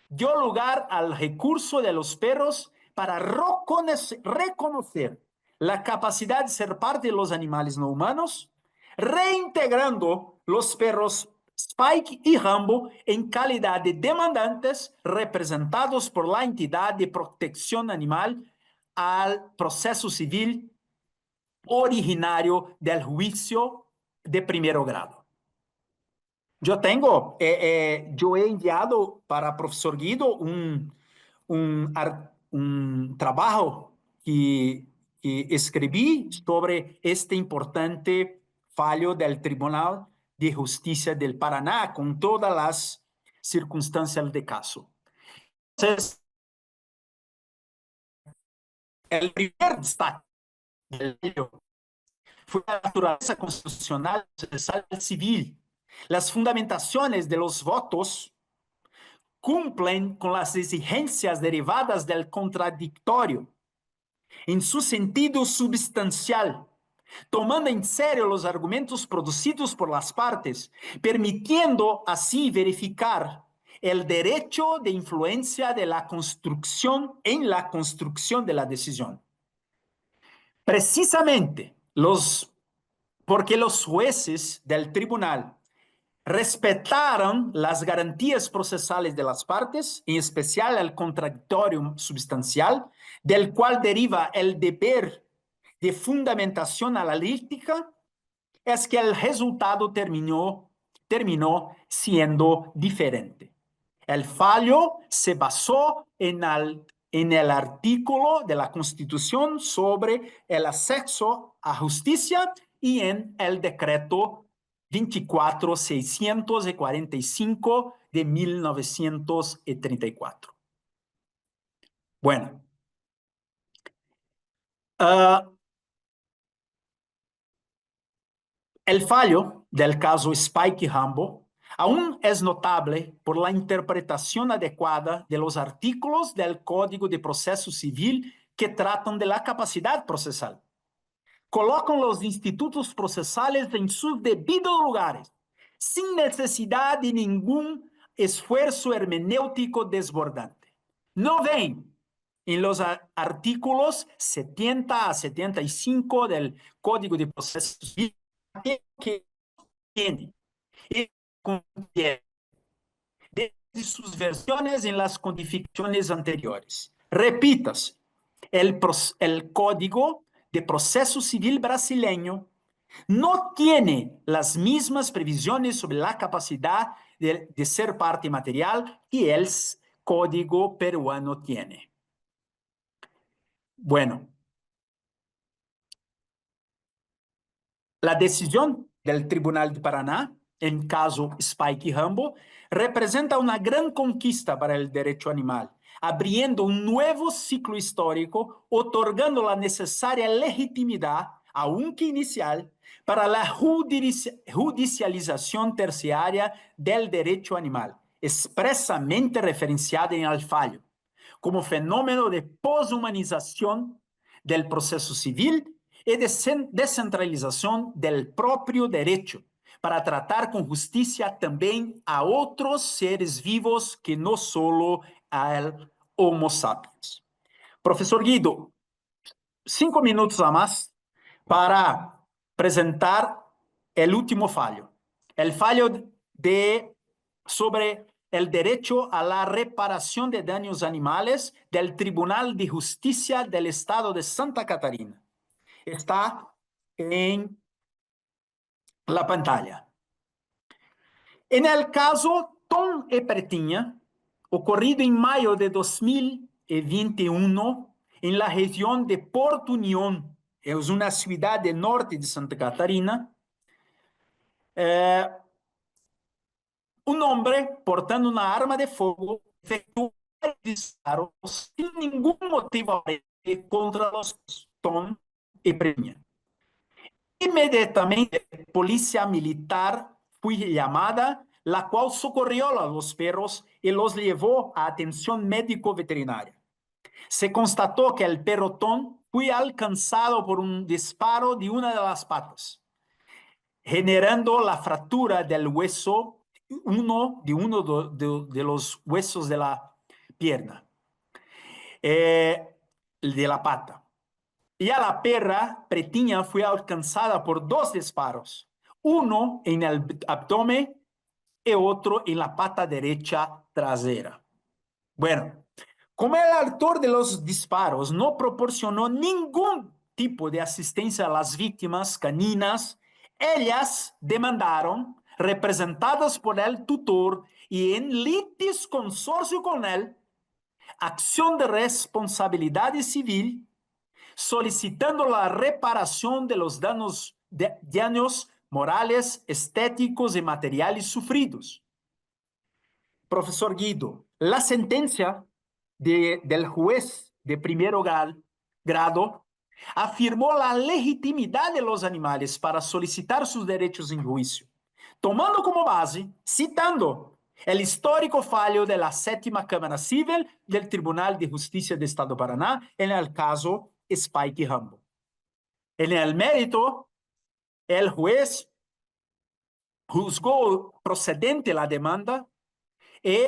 dio lugar al recurso de los perros para reconocer la capacidad de ser parte de los animales no humanos, reintegrando los perros Spike y Rambo en calidad de demandantes representados por la entidad de protección animal al proceso civil originario del juicio de primer grado. Yo he enviado para profesor Guido un trabajo que escribí sobre este importante fallo del Tribunal de Justicia del Paraná con todas las circunstancias de caso. Entonces, el primer destaque del fallo fue la naturaleza constitucional procesal civil. Las fundamentaciones de los votos cumplen con las exigencias derivadas del contradictorio en su sentido substancial, tomando en serio los argumentos producidos por las partes, permitiendo así verificar el derecho de influencia de la construcción en la construcción de la decisión. Precisamente porque los jueces del tribunal respetaron las garantías procesales de las partes, en especial el contradictorio substancial, del cual deriva el deber de fundamentación analítica, es que el resultado terminó siendo diferente. El fallo se basó en el artículo de la Constitución sobre el acceso a justicia y en el decreto 24.645 de 1934. Bueno, el fallo del caso Spike y Hambo aún es notable por la interpretación adecuada de los artículos del Código de Proceso Civil que tratan de la capacidad procesal. Colocan los institutos procesales en sus debidos lugares, sin necesidad de ningún esfuerzo hermenéutico desbordante. No ven en los artículos 70 a 75 del Código de Proceso Civil que tiene y contiene desde sus versiones en las codificaciones anteriores. Repitas, el Código de Proceso Civil brasileño no tiene las mismas previsiones sobre la capacidad de ser parte material que el Código peruano tiene. Bueno, la decisión del Tribunal de Paraná, en caso Spike y Hambo, representa una gran conquista para el derecho animal, abriendo un nuevo ciclo histórico, otorgando la necesaria legitimidad, aunque inicial, para la judicialización terciaria del derecho animal, expresamente referenciada en el fallo, como fenómeno de poshumanización del proceso civil y de descentralización del propio derecho, para tratar con justicia también a otros seres vivos que no solo al Homo sapiens. Profesor Guido, 5 minutos a más para presentar el último fallo. El fallo sobre el derecho a la reparación de daños animales del Tribunal de Justicia del Estado de Santa Catarina. Está en la pantalla. En el caso Tom y Pretinha, ocurrido en mayo de 2021 en la región de Porto Unión, es una ciudad del norte de Santa Catarina, un hombre portando una arma de fuego efectuó disparos sin ningún motivo contra los Tom y Pretinha. Inmediatamente, policía militar fue llamada, la cual socorrió a los perros y los llevó a atención médico-veterinaria. Se constató que el perro Tom fue alcanzado por un disparo de una de las patas, generando la fractura del hueso, uno de los huesos de la pierna, de la pata. Y a la perra Pretinha fue alcanzada por 2 disparos, uno en el abdomen y otro en la pata derecha trasera. Bueno, como el autor de los disparos no proporcionó ningún tipo de asistencia a las víctimas caninas, ellas demandaron, representadas por el tutor y en litis consorcio con él, acción de responsabilidad civil, solicitando la reparación de los daños morales, estéticos y materiales sufridos. Profesor Guido, la sentencia del juez de primer grado afirmó la legitimidad de los animales para solicitar sus derechos en juicio, tomando como base, citando el histórico fallo de la 7ª Cámara Civil del Tribunal de Justicia del Estado de Paraná en el caso Spike y Hambo. En el mérito, el juez juzgó procedente la demanda y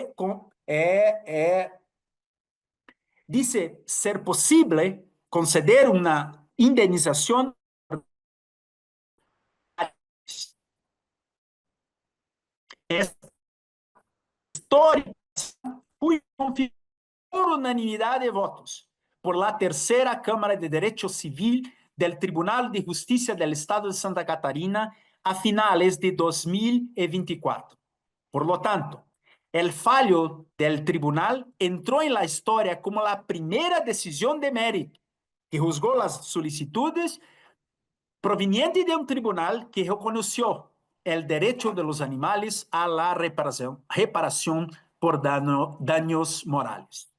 dice ser posible conceder una indemnización histórica fue confirmada por unanimidad de votos por la 3ª Cámara de Derecho Civil del Tribunal de Justicia del Estado de Santa Catarina a finales de 2024. Por lo tanto, el fallo del tribunal entró en la historia como la primera decisión de mérito que juzgó las solicitudes provenientes de un tribunal que reconoció el derecho de los animales a la reparación por daños morales.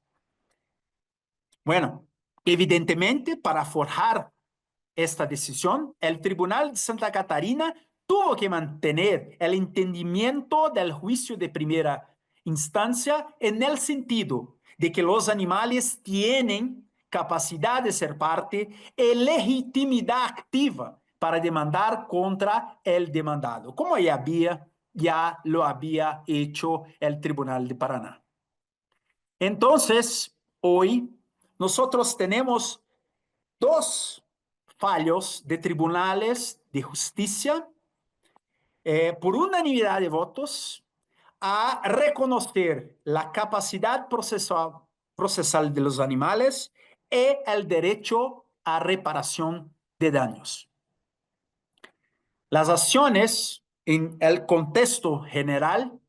Bueno, evidentemente, para forjar esta decisión, el Tribunal de Santa Catarina tuvo que mantener el entendimiento del juicio de primera instancia en el sentido de que los animales tienen capacidad de ser parte y legitimidad activa para demandar contra el demandado, como ya lo había hecho el Tribunal de Paraná. Entonces, hoy nosotros tenemos dos fallos de tribunales de justicia por unanimidad de votos a reconocer la capacidad procesal de los animales y el derecho a reparación de daños. Las acciones en el contexto general,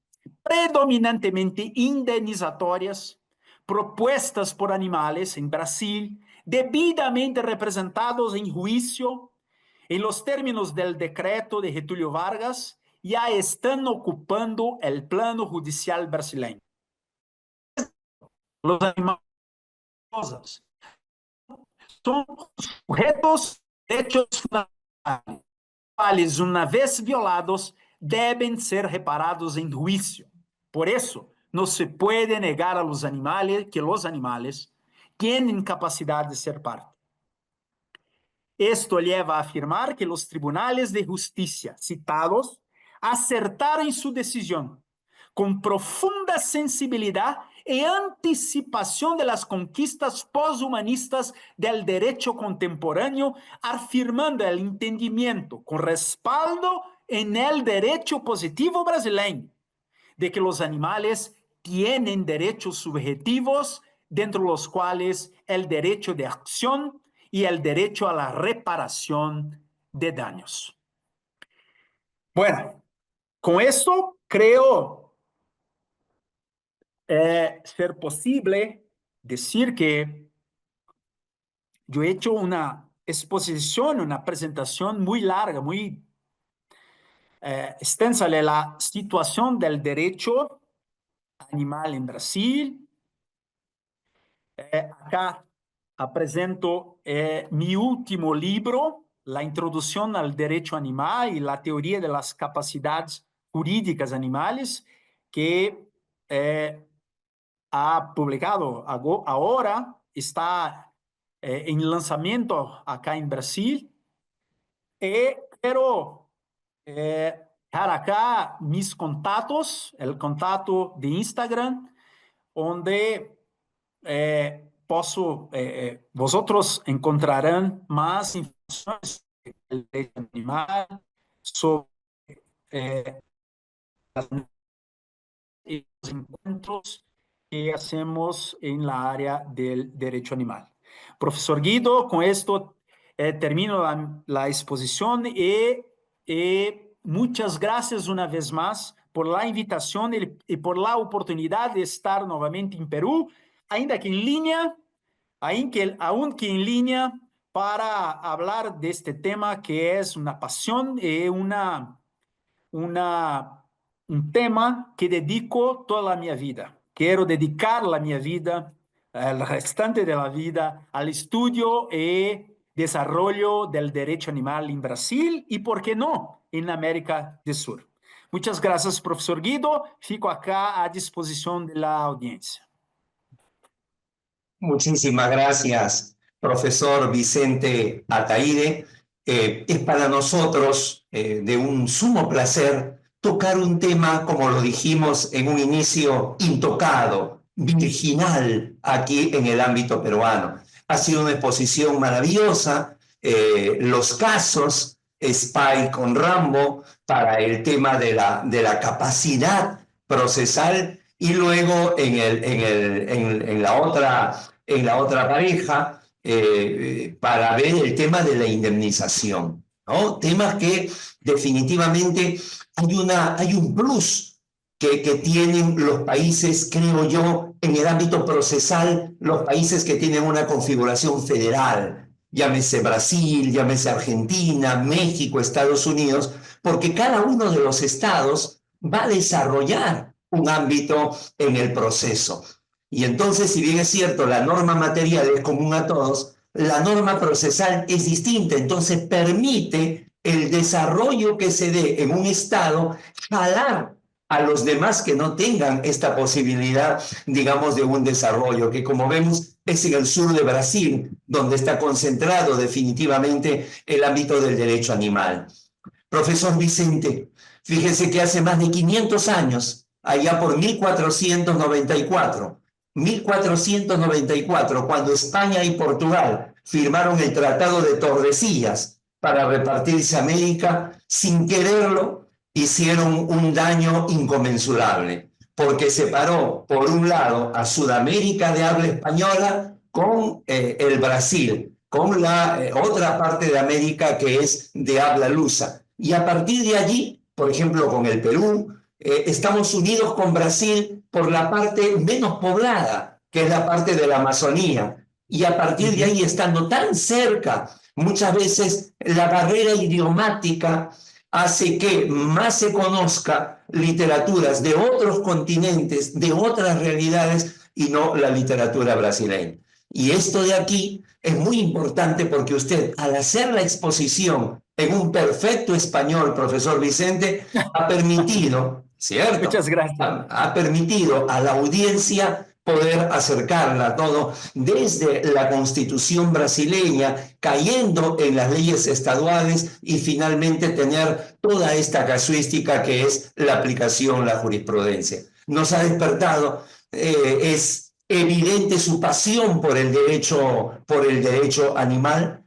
predominantemente indemnizatorias, propuestas por animales en Brasil, debidamente representados en juicio, en los términos del decreto de Getúlio Vargas, ya están ocupando el plano judicial brasileño. Los animales son sujetos de derechos fundamentales, cuales, una vez violados, deben ser reparados en juicio. Por eso, no se puede negar a los animales que los animales tienen capacidad de ser parte. Esto lleva a afirmar que los tribunales de justicia citados acertaron en su decisión con profunda sensibilidad y anticipación de las conquistas poshumanistas del derecho contemporáneo, afirmando el entendimiento con respaldo en el derecho positivo brasileño de que los animales tienen derechos subjetivos, dentro de los cuales el derecho de acción y el derecho a la reparación de daños. Bueno, con esto creo ser posible decir que yo he hecho una exposición, una presentación muy larga, muy extensa de la situación del derecho animal en Brasil. Acá presento mi último libro, La Introducción al Derecho Animal y la Teoría de las Capacidades Jurídicas Animales, que ha publicado ahora, está en lanzamiento acá en Brasil. Quiero dejar acá mis contactos, el contacto de Instagram, donde vosotros encontrarán más informaciones del derecho animal, sobre los encuentros que hacemos en la área del derecho animal. Profesor Guido, con esto termino la exposición y muchas gracias una vez más por la invitación y por la oportunidad de estar nuevamente en Perú, ainda que en línea, aunque en línea, para hablar de este tema que es una pasión y un tema que dedico toda la mi vida. Quiero dedicar la mi vida, el restante de la vida, al estudio y desarrollo del derecho animal en Brasil y, por qué no, en América del Sur. Muchas gracias, profesor Guido. Fico acá a disposición de la audiencia. Muchísimas gracias, profesor Vicente Ataide. Es para nosotros de un sumo placer tocar un tema, como lo dijimos en un inicio, intocado, virginal aquí en el ámbito peruano. Ha sido una exposición maravillosa, los casos Spy con Rambo para el tema de la capacidad procesal y luego en la otra pareja para ver el tema de la indemnización, ¿no? Temas que definitivamente hay un plus que tienen los países, creo yo, en el ámbito procesal, los países que tienen una configuración federal, llámese Brasil, llámese Argentina, México, Estados Unidos, porque cada uno de los estados va a desarrollar un ámbito en el proceso. Y entonces, si bien es cierto, la norma material es común a todos, la norma procesal es distinta, entonces permite el desarrollo que se dé en un estado, jalar a los demás que no tengan esta posibilidad, digamos, de un desarrollo, que como vemos es en el sur de Brasil, donde está concentrado definitivamente el ámbito del derecho animal. Profesor Vicente, fíjese que hace más de 500 años, allá por 1494, cuando España y Portugal firmaron el Tratado de Tordesillas para repartirse América, sin quererlo, hicieron un daño inconmensurable, porque separó, por un lado, a Sudamérica de habla española con el Brasil, con la otra parte de América que es de habla lusa. Y a partir de allí, por ejemplo, con el Perú, estamos unidos con Brasil por la parte menos poblada, que es la parte de la Amazonía. Y a partir de ahí, estando tan cerca, muchas veces la barrera idiomática hace que más se conozca literaturas de otros continentes, de otras realidades, y no la literatura brasileña. Y esto de aquí es muy importante porque usted, al hacer la exposición en un perfecto español, profesor Vicente, ha permitido, ¿cierto? Muchas gracias. Ha permitido a la audiencia poder acercarla a todo, desde la Constitución brasileña, cayendo en las leyes estaduales y finalmente tener toda esta casuística que es la aplicación, la jurisprudencia. Nos ha despertado, es evidente su pasión por el derecho animal.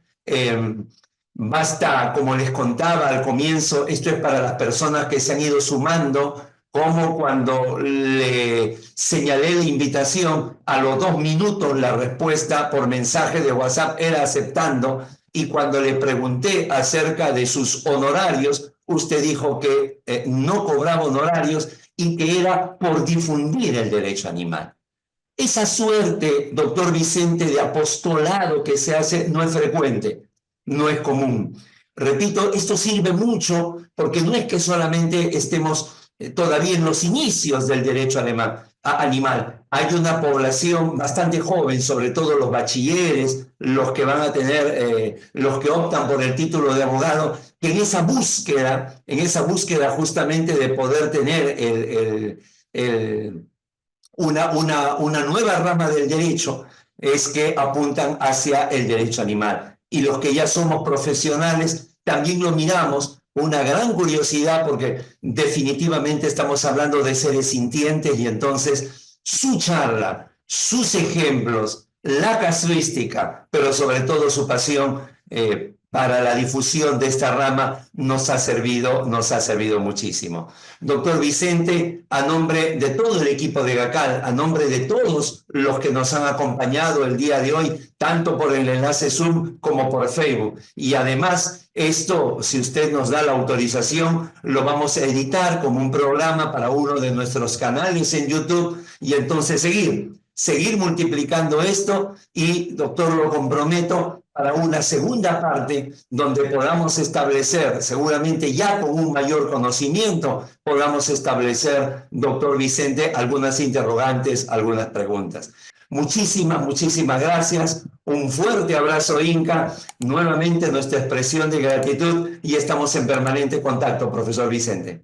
Basta, como les contaba al comienzo, esto es para las personas que se han ido sumando, como cuando le señalé la invitación, a los 2 minutos la respuesta por mensaje de WhatsApp era aceptando, y cuando le pregunté acerca de sus honorarios, usted dijo que no cobraba honorarios y que era por difundir el derecho animal. Esa suerte, doctor Vicente, de apostolado que se hace no es frecuente, no es común. Repito, esto sirve mucho porque no es que solamente estemos todavía en los inicios del derecho animal. Hay una población bastante joven, sobre todo los bachilleres, los que van a tener, los que optan por el título de abogado, que en esa búsqueda justamente de poder tener una nueva rama del derecho, es que apuntan hacia el derecho animal. Y los que ya somos profesionales también lo miramos con una gran curiosidad, porque definitivamente estamos hablando de seres sintientes, y entonces su charla, sus ejemplos, la casuística, pero sobre todo su pasión para la difusión de esta rama nos ha servido muchísimo. Doctor Vicente, a nombre de todo el equipo de GACAL, a nombre de todos los que nos han acompañado el día de hoy, tanto por el enlace Zoom como por Facebook, y además esto, si usted nos da la autorización, lo vamos a editar como un programa para uno de nuestros canales en YouTube, y entonces seguir multiplicando esto, y doctor, lo comprometo para una segunda parte donde podamos establecer, seguramente ya con un mayor conocimiento, podamos establecer, doctor Vicente, algunas interrogantes, algunas preguntas. Muchísimas gracias. Un fuerte abrazo, Inca. Nuevamente nuestra expresión de gratitud, y estamos en permanente contacto, profesor Vicente.